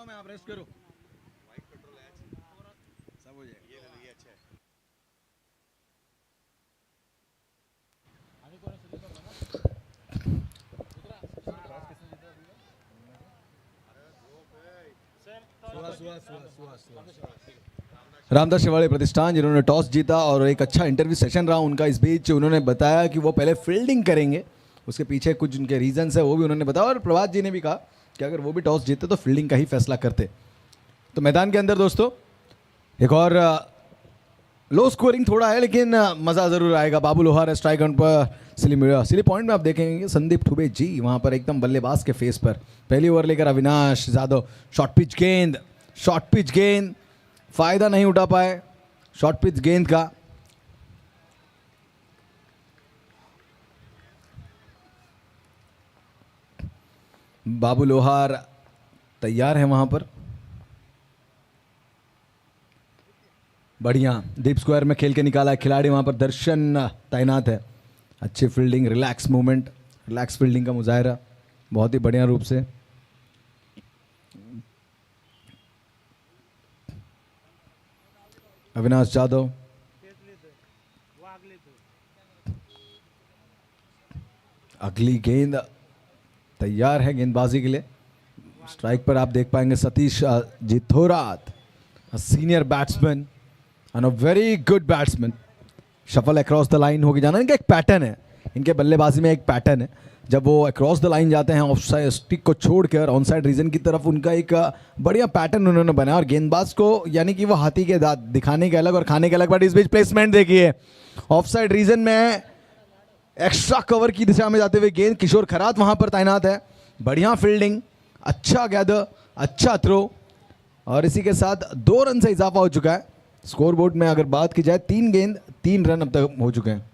हूं मैं, आप रेस्ट करो। माइक कंट्रोल है सब हो जाएगा। ये अच्छा है। रामदास शिवाड़े प्रतिष्ठान जिन्होंने टॉस जीता और एक अच्छा इंटरव्यू सेशन रहा उनका। इस बीच उन्होंने बताया कि वो पहले फील्डिंग करेंगे, उसके पीछे कुछ उनके रीजंस है वो भी उन्होंने बताया। और प्रभात जी ने भी कहा कि अगर वो भी टॉस जीते तो फील्डिंग का ही फैसला करते। तो मैदान के अंदर दोस्तों एक और लो स्कोरिंग थोड़ा है लेकिन मज़ा ज़रूर आएगा। बाबू लोहार स्ट्राइक आउट पर सिली पॉइंट में आप देखेंगे संदीप ठुबे जी वहाँ पर एकदम बल्लेबाज के फेस पर पहली ओवर लेकर अविनाश जाधव। शॉर्ट पिच गेंद फ़ायदा नहीं उठा पाए शॉर्ट पिच गेंद का। बाबू लोहार तैयार है वहाँ पर, बढ़िया डीप स्क्वायर में खेल के निकाला है खिलाड़ी। वहाँ पर दर्शन तैनात है। अच्छी fielding, relax movement, relax fielding का मुजाहरा बहुत ही बढ़िया रूप से। अविनाश जाधव अगली गेंद तैयार है गेंदबाजी के लिए। स्ट्राइक पर आप देख पाएंगे Satish Jithorat, senior batsman and a very good batsman. Shuffle across the line होगी जाना, इनका एक पैटर्न है, इनके बल्लेबाजी में एक पैटर्न है। जब वो अक्रॉस द लाइन जाते हैं ऑफ साइड स्टिक को छोड़कर ऑन साइड रीजन की तरफ, उनका एक बढ़िया पैटर्न उन्होंने बनाया। और गेंदबाज को यानी कि वो हाथी के दांत दिखाने के अलग और खाने के अलग। बट इस बीच प्लेसमेंट देखिए ऑफ साइड रीजन में एक्स्ट्रा कवर की दिशा में जाते हुए गेंद। किशोर खरात वहां पर तैनात है। बढ़िया फील्डिंग, अच्छा गैदर, अच्छा थ्रो और इसी के साथ 2 रन से इजाफा हो चुका है स्कोर बोर्ड में। अगर बात की जाए 3 गेंद 3 रन अब तक हो चुके हैं।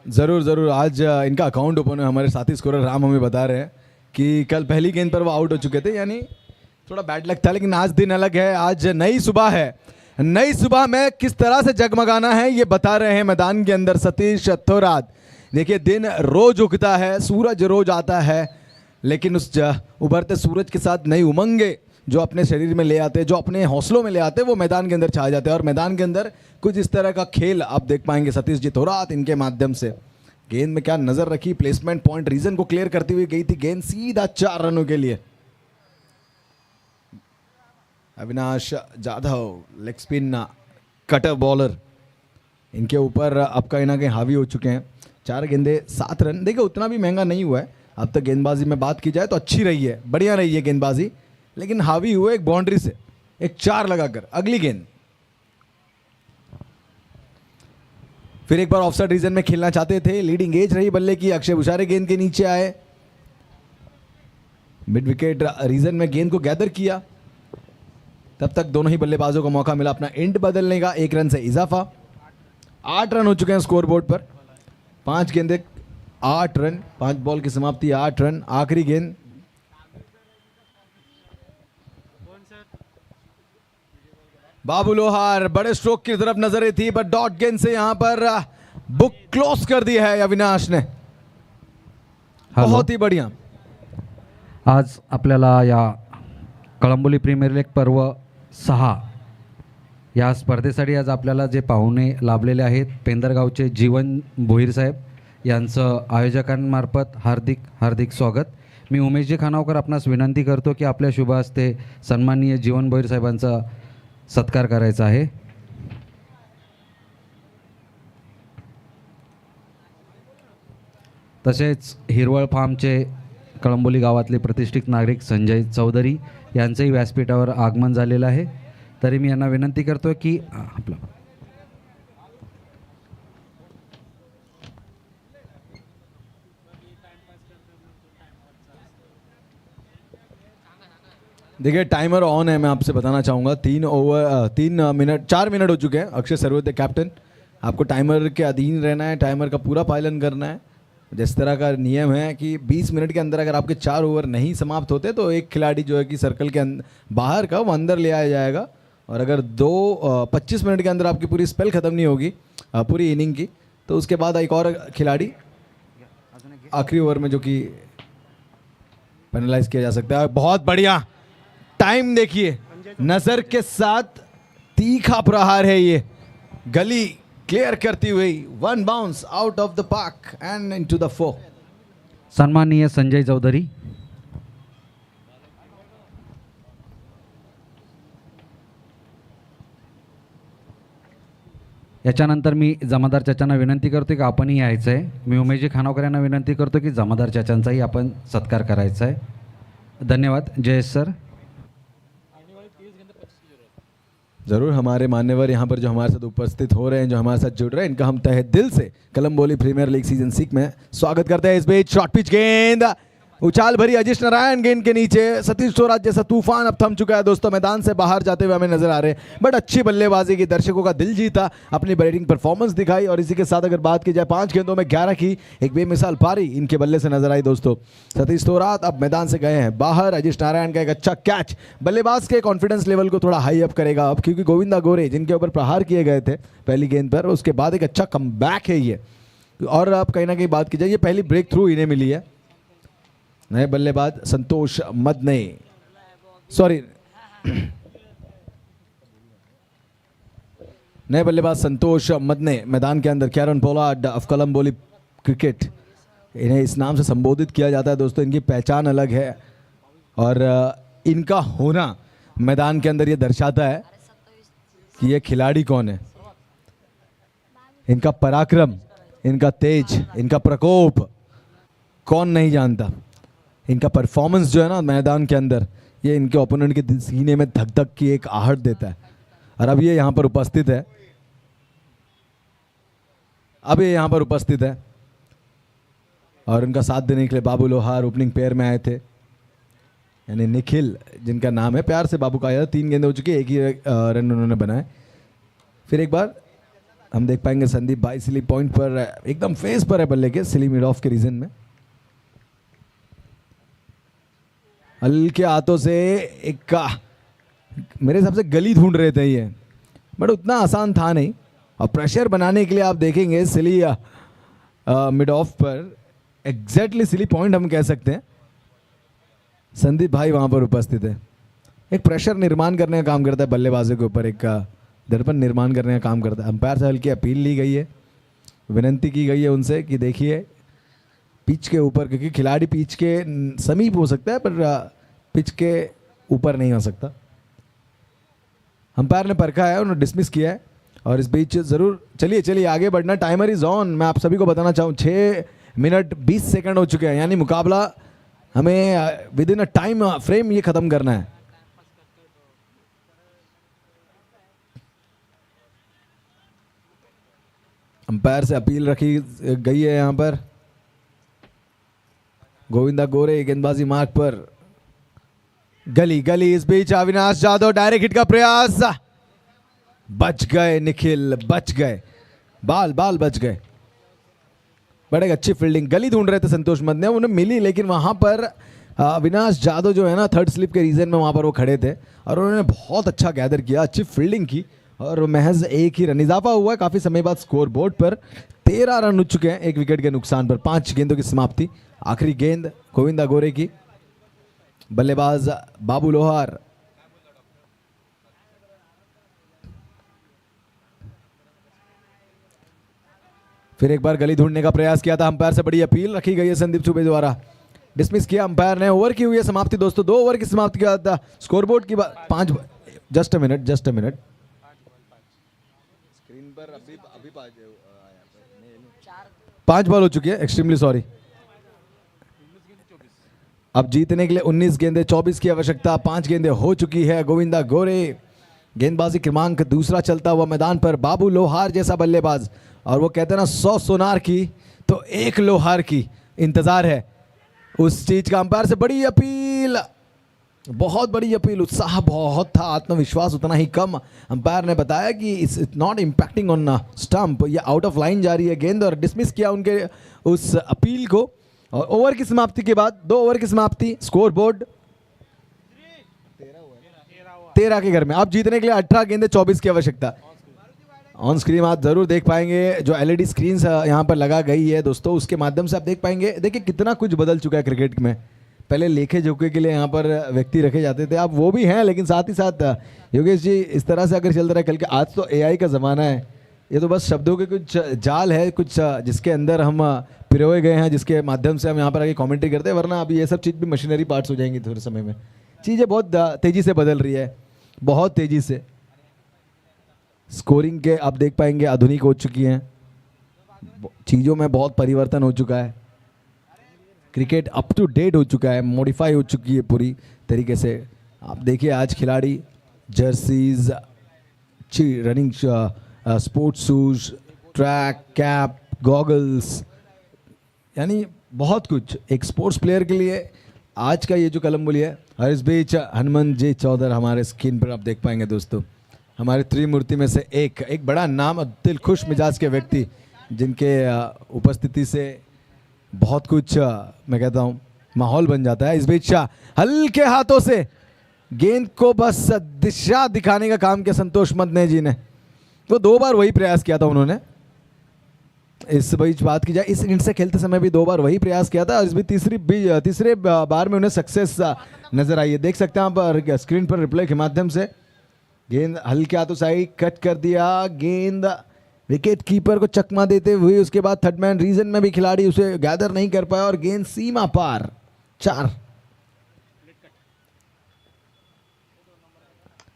ज़रूर आज इनका अकाउंट ओपन है। हमारे साथी स्कोरर राम हमें बता रहे हैं कि कल पहली गेंद पर वो आउट हो चुके थे, यानी थोड़ा बैड लक था। लेकिन आज दिन अलग है, आज नई सुबह है। नई सुबह में किस तरह से जगमगाना है ये बता रहे हैं मैदान के अंदर सतीश थोरात। देखिए दिन रोज उगता है, सूरज रोज आता है, लेकिन उस उभरते सूरज के साथ नई उमंगे जो अपने शरीर में ले आते हैं, जो अपने हौसलों में ले आते हैं, वो मैदान के अंदर छा जाते हैं। और मैदान के अंदर कुछ इस तरह का खेल आप देख पाएंगे सतीश जी थोरात इनके माध्यम से। गेंद में क्या नजर रखी, प्लेसमेंट पॉइंट रीजन को क्लियर करती हुई गई थी गेंद सीधा 4 रनों के लिए। Avinash Jadhav leg spin cutter bowler, इनके ऊपर अब कहीं ना कहीं हावी हो चुके हैं। 4 गेंदे 7 रन। देखिए उतना भी महंगा नहीं हुआ है अब तक गेंदबाजी में बात की जाए तो अच्छी रही है, बढ़िया रही है गेंदबाजी, लेकिन हावी हुए एक बाउंड्री से एक 4 लगाकर। अगली गेंद फिर एक बार ऑफसाइड रीजन में खेलना चाहते थे, लीडिंग एज रही बल्ले की। अक्षय भुसारे गेंद के नीचे आए, मिड विकेट रीजन में गेंद को गैदर किया। तब तक दोनों ही बल्लेबाजों को मौका मिला अपना एंड बदलने का। 1 रन से इजाफा, 8 रन हो चुके हैं स्कोर बोर्ड पर। 5 गेंदे 8 रन, 5 बॉल की समाप्ति 8 रन। आखिरी गेंद बाबू लोहार, बड़े स्ट्रोक की तरफ नजरें थी पर डॉट गेंद से यहां पर बुक क्लोज कर दी है अविनाश ने। बहुत ही बढ़िया। आज आपल्याला या कळंबोली प्रीमियर लीग पर्व 6 या स्पर्धेसाठी आज आपल्याला जे पाहुणे लाभलेले आहेत, पेंदरगावचे जीवन भोईर साहेब यांचं आयोजकांमार्फत हार्दिक हार्दिक स्वागत। मी उमेशजी खानावकर आपणास विनंती करतो की आपल्या शुभ हस्ते सन्माननीय जीवन भोईर साहेबांचा सत्कार करायचा आहे। तसेच हिरवळ फार्मचे कळंबोली गावातले प्रतिष्ठित नागरिक संजय चौधरी यांचंही व्यासपीठावर आगमन झालेलं आहे। तरी मी यांना विनंती करतो की आपला देखिए टाइमर ऑन है। मैं आपसे बताना चाहूँगा 4 मिनट हो चुके हैं। अक्षय सर्वोदय कैप्टन, आपको टाइमर के अधीन रहना है, टाइमर का पूरा पालन करना है। जिस तरह का नियम है कि 20 मिनट के अंदर अगर आपके 4 ओवर नहीं समाप्त होते तो एक खिलाड़ी जो है कि सर्कल के बाहर का वो अंदर ले आया जाएगा। और अगर 25 मिनट के अंदर आपकी पूरी स्पेल ख़त्म नहीं होगी पूरी इनिंग की, तो उसके बाद एक और खिलाड़ी आखिरी ओवर में जो कि पेनलाइज किया जा सकता है। बहुत बढ़िया टाइम देखिए, नजर के साथ तीखा प्रहार है ये, गली क्लियर करती हुई, one bounce out of the park and into the 4। सन्माननीय संजय चौधरी। याच्यानंतर मी जमादार चाचांना विनंती करतो की आपणही यायचं आहे। मी उमेशजी खानावकर यांना विनंती करतो की जमादार चाचांचाही आपण सत्कार करायचा आहे। धन्यवाद। जयेश सर। जरूर हमारे मान्यवर यहाँ पर जो हमारे साथ उपस्थित हो रहे हैं, जो हमारे साथ जुड़ रहे हैं, इनका हम तहे दिल से कलम्बोली प्रीमियर लीग सीजन 6 में स्वागत करते हैं। इस बीच शॉर्ट पिच गेंद, उछाल भरी अजीश नारायण गेंद के नीचे, सतीश स्वराज जैसा तूफान अब थम चुका है दोस्तों, मैदान से बाहर जाते हुए हमें नजर आ रहे हैं। बट अच्छी बल्लेबाजी की, दर्शकों का दिल जीता, अपनी बैटिंग परफॉर्मेंस दिखाई। और इसी के साथ अगर बात की जाए 5 गेंदों में 11 की एक बेमिसाल पारी इनके बल्ले से नजर आई दोस्तों। सतीश स्वराज अब मैदान से गए हैं बाहर। अजीश नारायण का एक अच्छा कैच बल्लेबाज के कॉन्फिडेंस लेवल को थोड़ा हाई अप करेगा अब, क्योंकि गोविंदा गोरे जिनके ऊपर प्रहार किए गए थे पहली गेंद पर, उसके बाद एक अच्छा कमबैक है ये। और अब कहीं ना कहीं बात की जाए, ये पहली ब्रेक थ्रू इन्हें मिली है। नए बल्लेबाज संतोष मदने, सॉरी नए बल्लेबाज संतोष मदने मैदान के अंदर। Kieron Pollard of Kalamboli cricket, इन्हें इस नाम से संबोधित किया जाता है दोस्तों। इनकी पहचान अलग है और इनका होना मैदान के अंदर ये दर्शाता है कि ये खिलाड़ी कौन है। इनका पराक्रम, इनका तेज, इनका प्रकोप कौन नहीं जानता। इनका परफॉर्मेंस जो है ना मैदान के अंदर, ये इनके ओपोनेंट के सीने में धक धक की एक आहट देता है। और अब ये यहाँ पर उपस्थित है, अब ये यहाँ पर उपस्थित है और उनका साथ देने के लिए बाबू लोहार ओपनिंग पेयर में आए थे, यानी निखिल जिनका नाम है, प्यार से बाबू कहा जाता है। 3 गेंदें हो चुकी है, एक ही रन उन्होंने बनाए। फिर एक बार हम देख पाएंगे संदीप भाई स्लिप पॉइंट पर, एकदम फेस पर है बल्ले के, स्लिप मिड ऑफ के रीजन में। हल्के हाथों से एक मेरे हिसाब से गली ढूंढ रहे थे ये, बट उतना आसान था नहीं। और प्रेशर बनाने के लिए आप देखेंगे सिली मिड ऑफ पर, एग्जैक्टली सिली पॉइंट हम कह सकते हैं, संदीप भाई वहाँ पर उपस्थित है। एक प्रेशर निर्माण करने का काम करता है बल्लेबाजों के ऊपर, एक दर्पण निर्माण करने का काम करता है। अंपायर से हल्की अपील ली गई है, विनंती की गई है उनसे कि देखिए पिच के ऊपर, क्योंकि खिलाड़ी पिच के समीप हो सकता है पर पिच के ऊपर नहीं हो सकता। अंपायर ने परखा है, उन्होंने डिसमिस किया है। और इस बीच ज़रूर चलिए आगे बढ़ना, टाइमर इज ऑन। मैं आप सभी को बताना चाहूँ 6 मिनट 20 सेकंड हो चुके हैं, यानी मुकाबला हमें with in a time frame ये ख़त्म करना है। अंपायर से अपील रखी गई है यहाँ पर। गोविंदा गोरे गेंदबाजी मार्ग पर, गली इस बीच अविनाश जाधव डायरेक्ट हिट का प्रयास, बच गए निखिल, बच गए, बाल बच गए। बड़े अच्छी फील्डिंग, गली ढूंढ रहे थे संतोष मदने, उन्हें मिली, लेकिन वहां पर अविनाश जाधव जो है ना थर्ड स्लिप के रीजन में वहां पर वो खड़े थे और उन्होंने बहुत अच्छा गैदर किया, अच्छी फील्डिंग की और महज एक ही रन इजाफा हुआ है काफी समय बाद स्कोर बोर्ड पर। 13 रन उठ चुके हैं 1 विकेट के नुकसान पर। 5 गेंदों की समाप्ति। आखिरी गेंद गोविंदा गोरे की, बल्लेबाज बाबू लोहार। फिर एक बार गली ढूंढने का प्रयास किया था, अंपायर से बड़ी अपील रखी गई है संदीप चुबे द्वारा, डिसमिस किया अंपायर ने। ओवर की हुई है समाप्ति दोस्तों, 2 ओवर की समाप्ति के बाद स्कोरबोर्ड की 5, जस्ट अ मिनट स्क्रीन पर अभी 5 बॉल हो चुकी है, एक्सट्रीमली सॉरी। अब जीतने के लिए 19 गेंदें 24 की आवश्यकता, 5 गेंदें हो चुकी है। गोविंदा गोरे गेंदबाजी क्रमांक 2 चलता हुआ मैदान पर, बाबू लोहार जैसा बल्लेबाज, और वो कहते हैं ना 100 सोनार की तो 1 लोहार की इंतजार है उस चीज का। अंपायर से बड़ी अपील, बहुत बड़ी अपील, उत्साह बहुत था, आत्मविश्वास उतना ही कम। अंपायर ने बताया कि it's not impacting on stump, ये आउट ऑफ लाइन जा रही है गेंद, और डिसमिस किया उनके उस अपील को। और ओवर की समाप्ति के बाद 2 ओवर की समाप्ति, स्कोर बोर्ड 13 के घर में। अब जीतने के लिए 18 गेंदें 24 की आवश्यकता, ऑन स्क्रीन आप ज़रूर देख पाएंगे जो एलईडी स्क्रीन यहाँ पर लगा गई है दोस्तों, उसके माध्यम से आप देख पाएंगे। देखिए कितना कुछ बदल चुका है क्रिकेट में। पहले लेखे जोखे के लिए यहाँ पर व्यक्ति रखे जाते थे, अब वो भी हैं, लेकिन साथ ही साथ योगेश जी इस तरह से अगर चलता रहे कल के, आज तो एआई का ज़माना है, ये तो बस शब्दों के कुछ जाल है, कुछ जिसके अंदर हम पिरोए गए हैं, जिसके माध्यम से हम यहाँ पर आगे कमेंट्री करते हैं, वरना अभी ये सब चीज़ भी मशीनरी पार्ट्स हो जाएंगी थोड़े समय में। चीज़ें बहुत तेज़ी से बदल रही है, बहुत तेज़ी से। स्कोरिंग के आप देख पाएंगे आधुनिक हो चुकी हैं, चीज़ों में बहुत परिवर्तन हो चुका है, क्रिकेट अप टू डेट हो चुका है, मॉडिफाई हो चुकी है पूरी तरीके से। आप देखिए आज खिलाड़ी jerseys, running sports shoes, track cap, goggles, यानी बहुत कुछ एक स्पोर्ट्स प्लेयर के लिए आज का ये जो कलमबुली है। और इस बीच हनुमान जी चौधर हमारे स्क्रीन पर आप देख पाएंगे दोस्तों, हमारे त्रिमूर्ति में से एक बड़ा नाम, दिल खुश मिजाज के व्यक्ति, जिनके उपस्थिति से बहुत कुछ मैं कहता हूँ माहौल बन जाता है। इस बीच हल्के हाथों से गेंद को बस दिशा दिखाने का काम किया संतोष मदने जी ने, तो 2 बार वही प्रयास किया था उन्होंने। इस बीच बात की जाए, इस इनिंग्स से खेलते समय भी 2 बार वही प्रयास किया था, और इस भी तीसरे बार में उन्हें सक्सेस नजर आई है। देख सकते हैं आप स्क्रीन पर रिप्ले के माध्यम से। गेंद हल्के हाथों से कट कर दिया, गेंद विकेट कीपर को चकमा देते हुए, उसके बाद थर्ड मैन रीजन में भी खिलाड़ी उसे गैदर नहीं कर पाया और गेंद सीमा पार 4।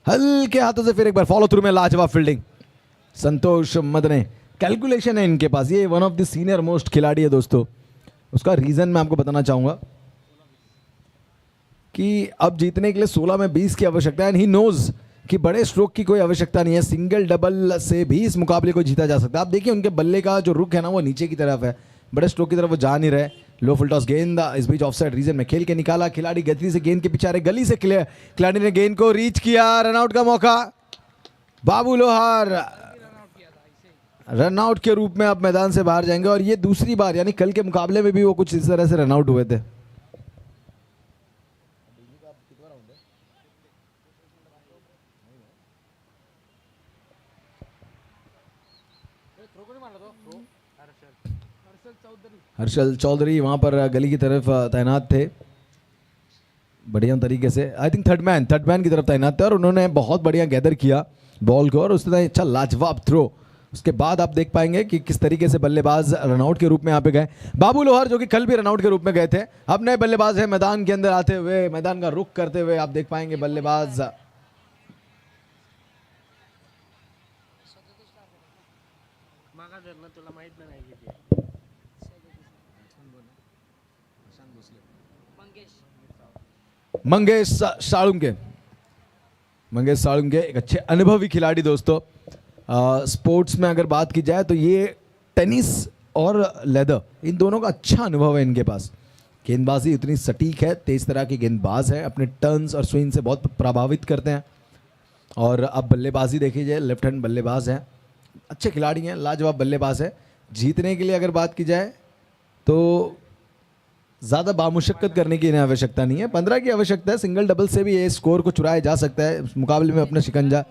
हल्के हाथों से फिर एक बार फॉलो थ्रू में लाजवाब फील्डिंग संतोष मदने। कैलकुलेशन है इनके पास, ये one of the senior most खिलाड़ी है दोस्तों। उसका रीजन मैं आपको बताना चाहूंगा कि अब जीतने के लिए 16 में 20 की आवश्यकता है, एंड ही नोज कि बड़े स्ट्रोक की कोई आवश्यकता नहीं है, सिंगल डबल से भी इस मुकाबले को जीता जा सकता है। आप देखिए उनके बल्ले का जो रुख है ना, वो नीचे की तरफ है, बड़े स्ट्रोक की तरफ वो जा नहीं रहे। लो फुल टॉस गेंद इस बीच ऑफसाइड रीजन में खेल के निकाला, खिलाड़ी गति से गेंद के पीछे आ रहे, गली से खिलाड़ी ने गेंद को रीच किया, रनआउट का मौका। बाबू लोहार रनआउट के रूप में अब मैदान से बाहर जाएंगे, और ये दूसरी बार, यानी कल के मुकाबले में भी वो कुछ इस तरह से रनआउट हुए थे। हर्षल चौधरी वहाँ पर गली की तरफ तैनात थे बढ़िया तरीके से। आई थिंक थर्ड मैन की तरफ तैनात थे, और उन्होंने बहुत बढ़िया गैदर किया बॉल को, और उसने अच्छा लाजवाब थ्रो। उसके बाद आप देख पाएंगे कि किस तरीके से बल्लेबाज रनआउट के रूप में यहाँ पे गए। बाबू लोहार जो कि कल भी रनआउट के रूप में गए थे, अब नए बल्लेबाज है मैदान के अंदर आते हुए, मैदान का रुख करते हुए आप देख पाएंगे बल्लेबाज मंगेश साळुंके। एक अच्छे अनुभवी खिलाड़ी दोस्तों। स्पोर्ट्स में अगर बात की जाए तो ये टेनिस और लेदर, इन दोनों का अच्छा अनुभव है इनके पास। गेंदबाजी इतनी सटीक है, तेज तरह के गेंदबाज हैं, अपने टर्न्स और स्विंग से बहुत प्रभावित करते हैं। और अब बल्लेबाजी देखी जाए, लेफ्ट हैंड बल्लेबाज हैं, अच्छे खिलाड़ी हैं, लाजवाब बल्लेबाज है। जीतने के लिए अगर बात की जाए तो ज़्यादा बामुशक्कत करने की इन्हें आवश्यकता नहीं है, 15 की आवश्यकता है। सिंगल डबल से भी ये स्कोर को चुराया जा सकता है इस मुकाबले में अपना शिकंजा।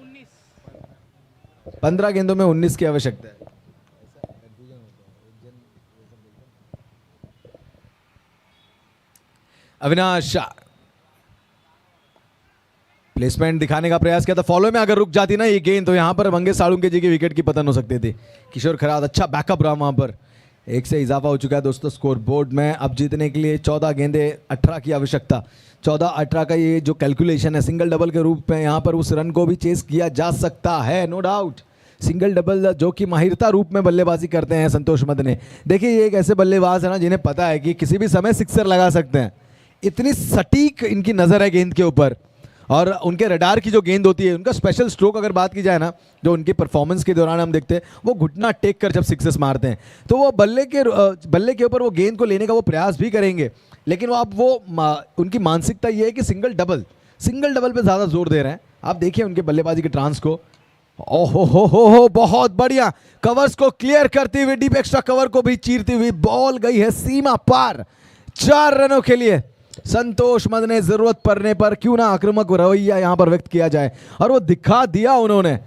15 गेंदों में 19 की आवश्यकता है। अविनाश प्लेसमेंट दिखाने का प्रयास किया था, फॉलो में अगर रुक जाती ना ये गेंद, तो यहां पर मंगेश साळुंके जी की विकेट की पतन हो सकती थी। किशोर खरात अच्छा बैकअप रहा वहां पर। 1 से इजाफा हो चुका है दोस्तों स्कोर बोर्ड में। अब जीतने के लिए 14 गेंदे 18 की आवश्यकता। 14-18 का ये जो कैलकुलेशन है, सिंगल डबल के रूप में यहाँ पर उस रन को भी चेस किया जा सकता है, नो डाउट। सिंगल डबल जो कि माहिरता रूप में बल्लेबाजी करते हैं संतोष मदने। देखिए ये एक ऐसे बल्लेबाज है ना जिन्हें पता है कि किसी भी समय सिक्सर लगा सकते हैं, इतनी सटीक इनकी नज़र है गेंद के ऊपर। और उनके रडार की जो गेंद होती है, उनका स्पेशल स्ट्रोक अगर बात की जाए ना, जो उनकी परफॉर्मेंस के दौरान हम देखते हैं, वो घुटना टेक कर जब सिक्सेस मारते हैं तो वो बल्ले के ऊपर वो गेंद को लेने का वो प्रयास भी करेंगे, लेकिन वो उनकी मानसिकता ये है कि सिंगल डबल पे ज़्यादा जोर दे रहे हैं। आप देखिए उनके बल्लेबाजी के ट्रांस को, ओहो हो बहुत बढ़िया कवर्स को क्लियर करती हुई, डीप एक्स्ट्रा कवर को भी चीरती हुई बॉल गई है सीमा पार। 4 रनों के लिए संतोष मदने जरूरत पड़ने पर क्यों ना आक्रामक रवैया यहां पर व्यक्त किया जाए, और वो दिखा दिया उन्होंने।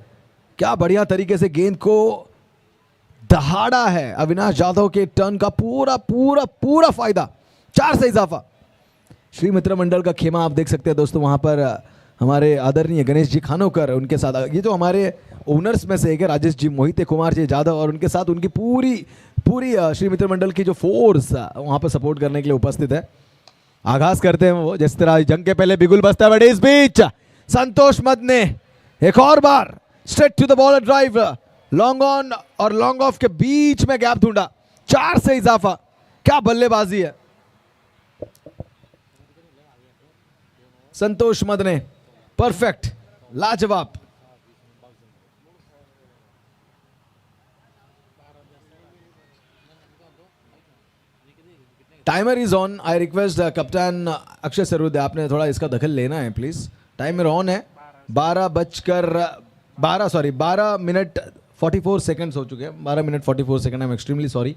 क्या बढ़िया तरीके से गेंद को दहाड़ा है। अविनाश यादव के टर्न का पूरा पूरा पूरा फायदा, 4 से इजाफा। श्री मित्र मंडल का खेमा आप देख सकते हैं दोस्तों, वहां पर हमारे आदरणीय गणेश जी खानोकर, उनके साथ ये जो हमारे ओनर्स में से एक है राजेश जी मोहिते, कुमार जी जादव, और उनके साथ उनकी पूरी पूरी श्री मित्र मंडल की जो फोर्स वहां पर सपोर्ट करने के लिए उपस्थित है। आगाज करते हैं वो, जिस तरह जंग के पहले बिगुल बजता है, बट इस बीच संतोष मद ने एक और बार straight to the ball drive, long on और लॉन्ग ऑफ के बीच में गैप ढूंढा, 4 से इजाफा। क्या बल्लेबाजी है संतोष मद ने, परफेक्ट, लाजवाब। Timer is on. I request कप्तान अक्षय सरोदे, आपने थोड़ा इसका दखल लेना है प्लीज। टाइमर ऑन है। 12 मिनट 44 सेकंड्स हो चुके हैं। 12 minute 44 second. I am extremely sorry,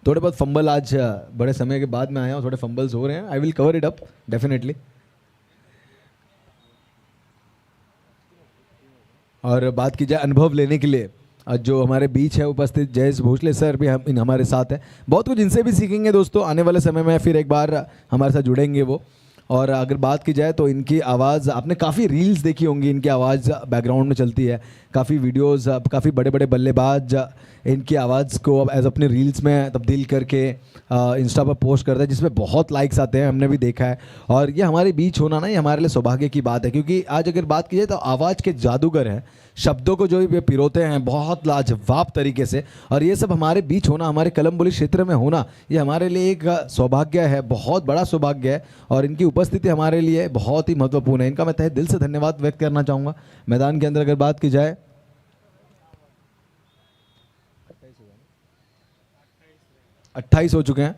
थोड़े बहुत फंबल आज बड़े समय के बाद में आया हूँ, थोड़े फंबल्स हो रहे हैं। I will cover it up definitely. और बात की जाए अनुभव लेने के लिए, आज जो हमारे बीच है उपस्थित जयेश भोसले सर भी हमारे साथ है। बहुत कुछ इनसे भी सीखेंगे दोस्तों, आने वाले समय में फिर एक बार हमारे साथ जुड़ेंगे वो। और अगर बात की जाए तो इनकी आवाज़, आपने काफ़ी रील्स देखी होंगी, इनकी आवाज़ बैकग्राउंड में चलती है, काफ़ी वीडियोस, काफ़ी बड़े बड़े बल्लेबाज इनकी आवाज़ को अब एज अपने रील्स में तब्दील करके इंस्टा पर पोस्ट करते हैं, जिसमें बहुत लाइक्स आते हैं, हमने भी देखा है। और ये हमारे बीच होना ना, ये हमारे लिए सौभाग्य की बात है, क्योंकि आज अगर बात की जाए तो आवाज़ के जादूगर हैं, शब्दों को जो ये पिरोते हैं बहुत लाजवाब तरीके से, और ये सब हमारे बीच होना, हमारे कलमबुली क्षेत्र में होना, ये हमारे लिए एक सौभाग्य है, बहुत बड़ा सौभाग्य है। और इनकी उपस्थिति हमारे लिए बहुत ही महत्वपूर्ण है। इनका मैं तहे दिल से धन्यवाद व्यक्त करना चाहूँगा। मैदान के अंदर अगर बात की जाए 28 हो चुके हैं।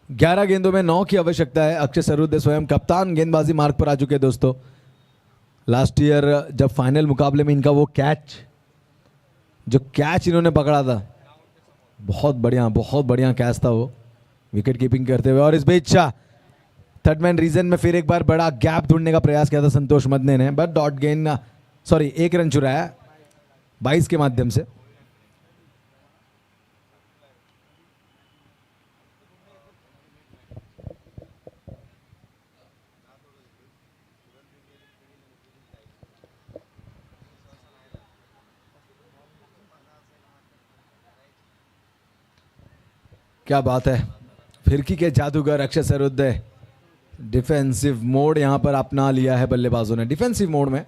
ग्यारह गेंदों में 9 की आवश्यकता है। अक्षय सरोदे स्वयं कप्तान गेंदबाजी मार्ग पर आ चुके हैं दोस्तों। लास्ट ईयर जब फाइनल मुकाबले में इनका वो कैच, जो कैच इन्होंने पकड़ा था, बहुत बढ़िया कैच था वो, विकेट कीपिंग करते हुए। और इस बीच थर्ड मैन रीजन में फिर एक बार बड़ा गैप ढूंढने का प्रयास किया था संतोष मदने ने, बट डॉट गेंद, सॉरी 1 रन चुराया 22 के माध्यम से। क्या बात है, फिरकी के जादूगर अक्षय सरोदे, डिफेंसिव मोड यहां पर अपना लिया है बल्लेबाजों ने। डिफेंसिव मोड में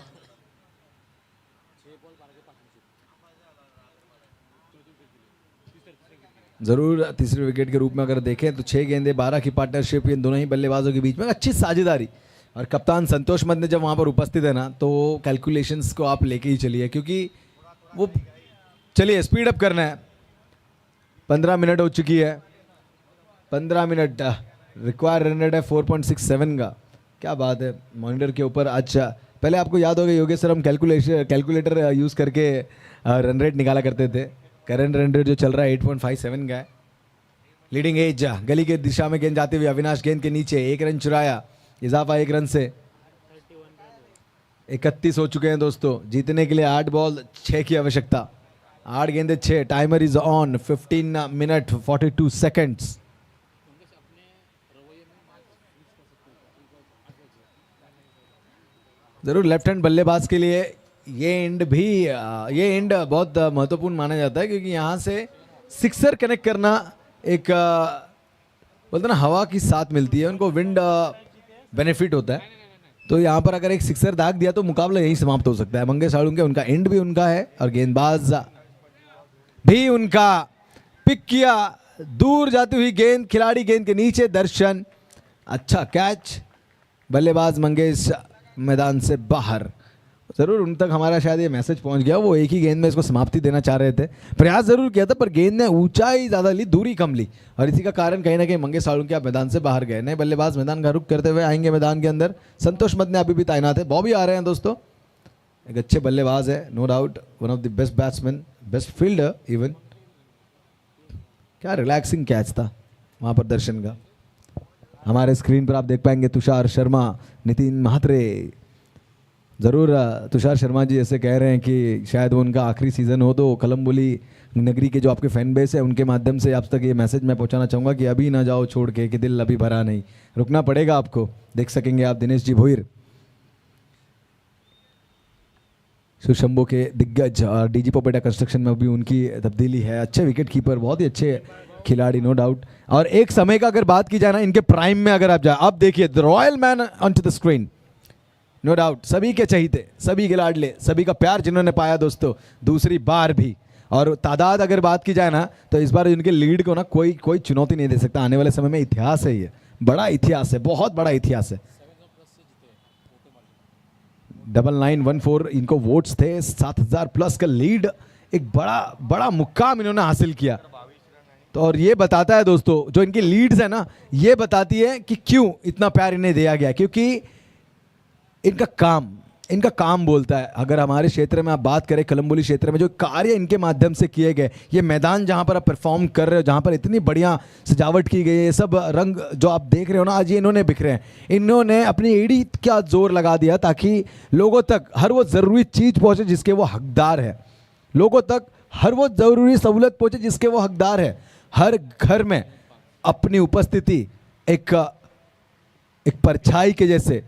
जरूर तीसरे विकेट के रूप में अगर देखें तो 6 गेंदे 12 की पार्टनरशिप इन दोनों ही बल्लेबाजों के बीच में, अच्छी साझेदारी। और कप्तान संतोष मद ने जब वहां पर उपस्थित है ना, तो कैलकुलेशंस को आप लेके ही चलिए, क्योंकि वो, चलिए स्पीड अप करना है। 15 मिनट हो चुकी है, 15 मिनट रिक्वायर रन रेट है 4.67 का। क्या बात है, मॉनिटर के ऊपर। अच्छा, पहले आपको याद होगा योगेश सर, हम कैलकुलेटर यूज़ करके रन रेट निकाला करते थे। करंट रन रेट जो चल रहा है 8.57 का है। लीडिंग एज, गली के दिशा में गेंद जाते हुए अविनाश गेंद के नीचे, 1 रन चुराया, इजाफा 1 रन से 31 हो चुके हैं दोस्तों। जीतने के लिए 8 बॉल 6 की आवश्यकता, 8 गेंदे 6। Timer is on, 15 minute 42 seconds. जरूर लेफ्ट हैंड बल्लेबाज के लिए ये एंड बहुत महत्वपूर्ण माना जाता है, क्योंकि यहाँ से सिक्सर कनेक्ट करना एक बोलते ना हवा की साथ मिलती है उनको, विंड बेनिफिट होता है। तो यहाँ पर अगर एक सिक्सर दाग दिया तो मुकाबला यहीं समाप्त हो सकता है। मंगेश साड़ुंके, उनका एंड भी उनका है और गेंदबाज भी उनका। पिक किया, दूर जाती हुई गेंद, खिलाड़ी गेंद के नीचे, दर्शन, अच्छा कैच, बल्लेबाज मंगेश मैदान से बाहर। जरूर उन तक हमारा शायद ये मैसेज पहुंच गया, वो एक ही गेंद में इसको समाप्ति देना चाह रहे थे, प्रयास जरूर किया था, पर गेंद ने ऊंचाई ज़्यादा ली, दूरी कम ली, और इसी का कारण कहीं ना कहीं मंगेश साड़ुंके आप मैदान से बाहर गए। नए बल्लेबाज मैदान का रुख करते हुए आएंगे मैदान के अंदर। संतोष मद ने अभी भी तैनात है, बॉबी आ रहे हैं दोस्तों, एक अच्छे बल्लेबाज है, no doubt, one of the best batsman, best fielder even. क्या रिलैक्सिंग कैच था वहाँ पर दर्शन का। हमारे स्क्रीन पर आप देख पाएंगे तुषार शर्मा, नितिन महात्रे। ज़रूर तुषार शर्मा जी ऐसे कह रहे हैं कि शायद वो उनका आखिरी सीज़न हो, तो कलम्बोली नगरी के जो आपके फैन बेस है उनके माध्यम से आप तक ये मैसेज मैं पहुंचाना चाहूँगा कि अभी ना जाओ छोड़ के, कि दिल अभी भरा नहीं, रुकना पड़ेगा आपको। देख सकेंगे आप दिनेश जी भोईर, सुशंभो के दिग्गज, और डीजी पोपेटा कंस्ट्रक्शन में भी उनकी तब्दीली है। अच्छे विकेट कीपर, बहुत ही अच्छे खिलाड़ी, नो डाउट। और एक समय का अगर बात की जाए ना, इनके प्राइम में अगर आप जाए, अब देखिए the royal man on to the screen, no doubt सभी के चहीते, सभी के लाडले, सभी का प्यार जिन्होंने पाया दोस्तों दूसरी बार भी। और तादाद अगर बात की जाए ना, तो इस बार इनके लीड को ना कोई चुनौती नहीं दे सकता। आने वाले समय में इतिहास है, ये बड़ा इतिहास है, बहुत बड़ा इतिहास है। 9914 इनको वोट्स थे, 7000 प्लस का लीड, एक बड़ा मुक्काम इन्होंने हासिल किया। तो और ये बताता है दोस्तों, जो इनकी लीड्स है ना, ये बताती है कि क्यों इतना प्यार इन्हें दिया गया, क्योंकि इनका काम बोलता है। अगर हमारे क्षेत्र में आप बात करें, कलम्बोली क्षेत्र में जो कार्य इनके माध्यम से किए गए, ये मैदान जहाँ पर आप परफॉर्म कर रहे हो, जहाँ पर इतनी बढ़िया सजावट की गई है, ये सब रंग जो आप देख रहे हो ना, आज ये इन्होंने बिखरे हैं। इन्होंने अपनी एड़ी का जोर लगा दिया ताकि लोगों तक हर वो ज़रूरी चीज़ पहुँचे जिसके वो हकदार है, लोगों तक हर वो ज़रूरी सहूलत पहुँचे जिसके वो हकदार है। हर घर में अपनी उपस्थिति एक परछाई के जैसे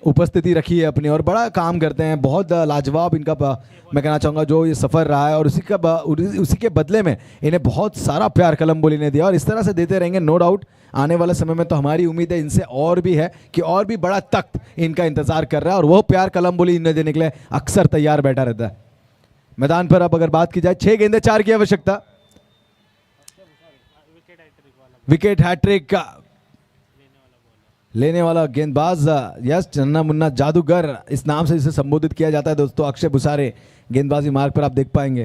उपस्थिति रखी है अपनी, और बड़ा काम करते हैं। बहुत लाजवाब इनका मैं कहना चाहूँगा जो ये सफ़र रहा है, और उसी के बदले में इन्हें बहुत सारा प्यार कलम्बोली ने दिया, और इस तरह से देते रहेंगे नो डाउट। आने वाले समय में तो हमारी उम्मीद है इनसे और भी है कि और भी बड़ा तख्त इनका इंतज़ार कर रहा है, और वो प्यार कलम्बोली इन्हें देने के लिए अक्सर तैयार बैठा रहता है। मैदान पर अब अगर बात की जाए, 6 गेंदें 4 की आवश्यकता, विकेट हैट्रिक का लेने वाला गेंदबाज, यस चन्ना मुन्ना जादूगर इस नाम से इसे संबोधित किया जाता है दोस्तों, अक्षय भुसारे गेंदबाजी मार्ग पर आप देख पाएंगे।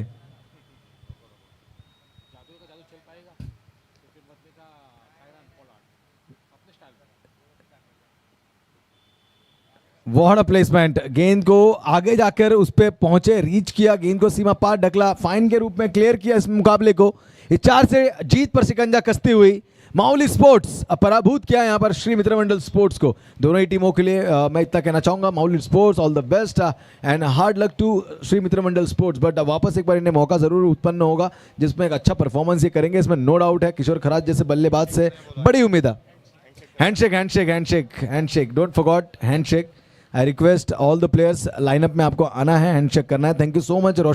व्हाट अ प्लेसमेंट, गेंद को आगे जाकर उस पे पहुंचे, रीच किया, गेंद को सीमा पार ढकला, फाइन के रूप में क्लियर किया इस मुकाबले को। इस 4 से जीत पर शिकंजा कसती हुई माउली स्पोर्ट्स पराभूत किया यहाँ पर श्री मित्र मंडल स्पोर्ट्स को। दोनों ही टीमों के लिए मैं इतना कहना चाहूँगा, Mauli sports all the best and hard luck to Shri Mitra Mandal sports. But वापस एक बार इन्हें मौका ज़रूर उत्पन्न होगा जिसमें एक अच्छा परफॉर्मेंस ये करेंगे, इसमें नो डाउट है। किशोर खराज जैसे बल्लेबाज से बड़ी उम्मीद है। Handshake handshake handshake handshake, don't forgot handshake. I request all the players, lineup में आपको आना है, हैंडशेक करना है। Thank you so much.